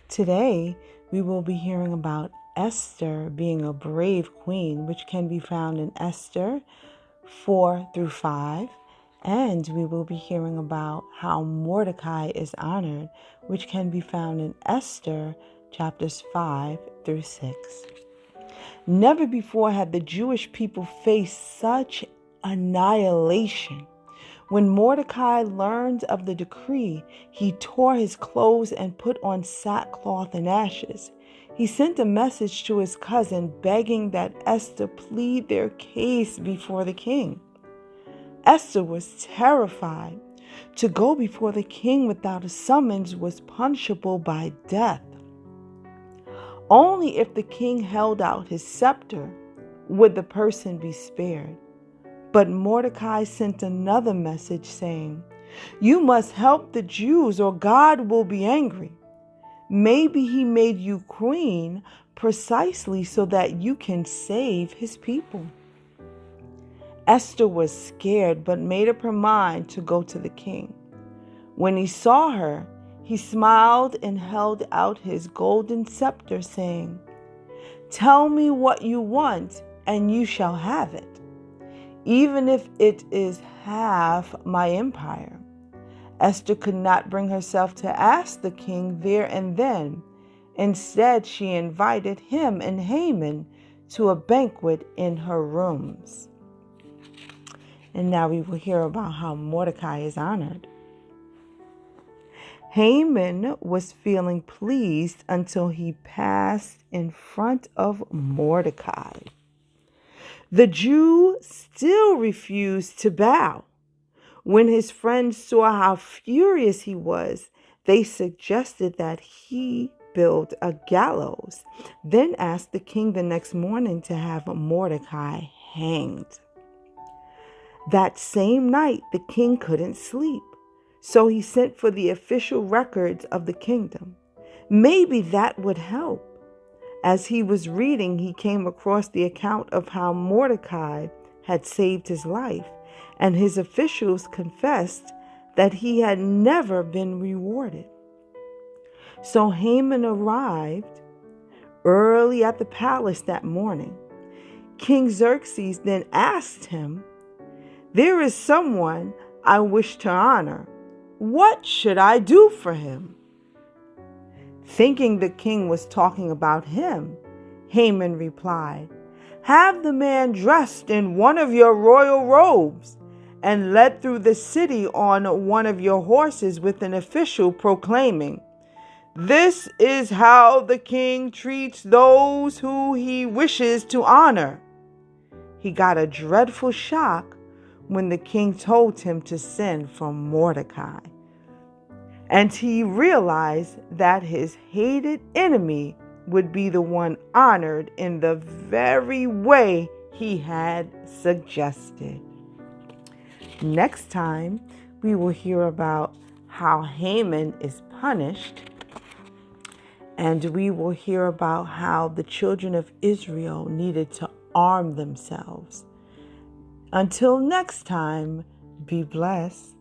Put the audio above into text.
Today, we will be hearing about Esther being a brave queen, which can be found in Esther 4-5. And we will be hearing about how Mordecai is honored, which can be found in Esther chapters 5-6. Never before had the Jewish people faced such annihilation. When Mordecai learned of the decree, he tore his clothes and put on sackcloth and ashes. He sent a message to his cousin begging that Esther plead their case before the king. Esther was terrified. To go before the king without a summons was punishable by death. Only if the king held out his scepter would the person be spared. But Mordecai sent another message saying, "You must help the Jews or God will be angry. Maybe he made you queen precisely so that you can save his people." Esther was scared but made up her mind to go to the king. When he saw her, he smiled and held out his golden scepter, saying, "Tell me what you want, and you shall have it, even if it is half my empire." Esther could not bring herself to ask the king there and then. Instead, she invited him and Haman to a banquet in her rooms. And now we will hear about how Mordecai is honored. Haman was feeling pleased until he passed in front of Mordecai. The Jew still refused to bow. When his friends saw how furious he was, they suggested that he build a gallows, then asked the king the next morning to have Mordecai hanged. That same night, the king couldn't sleep, so he sent for the official records of the kingdom. Maybe that would help. As he was reading, he came across the account of how Mordecai had saved his life, and his officials confessed that he had never been rewarded. So Haman arrived early at the palace that morning. King Xerxes then asked him, "There is someone I wish to honor. What should I do for him?" Thinking the king was talking about him, Haman replied, "Have the man dressed in one of your royal robes and led through the city on one of your horses with an official proclaiming, 'This is how the king treats those who he wishes to honor.'" He got a dreadful shock when the king told him to send for Mordecai. And he realized that his hated enemy would be the one honored in the very way he had suggested. Next time, we will hear about how Haman is punished, and we will hear about how the children of Israel needed to arm themselves. Until next time, be blessed.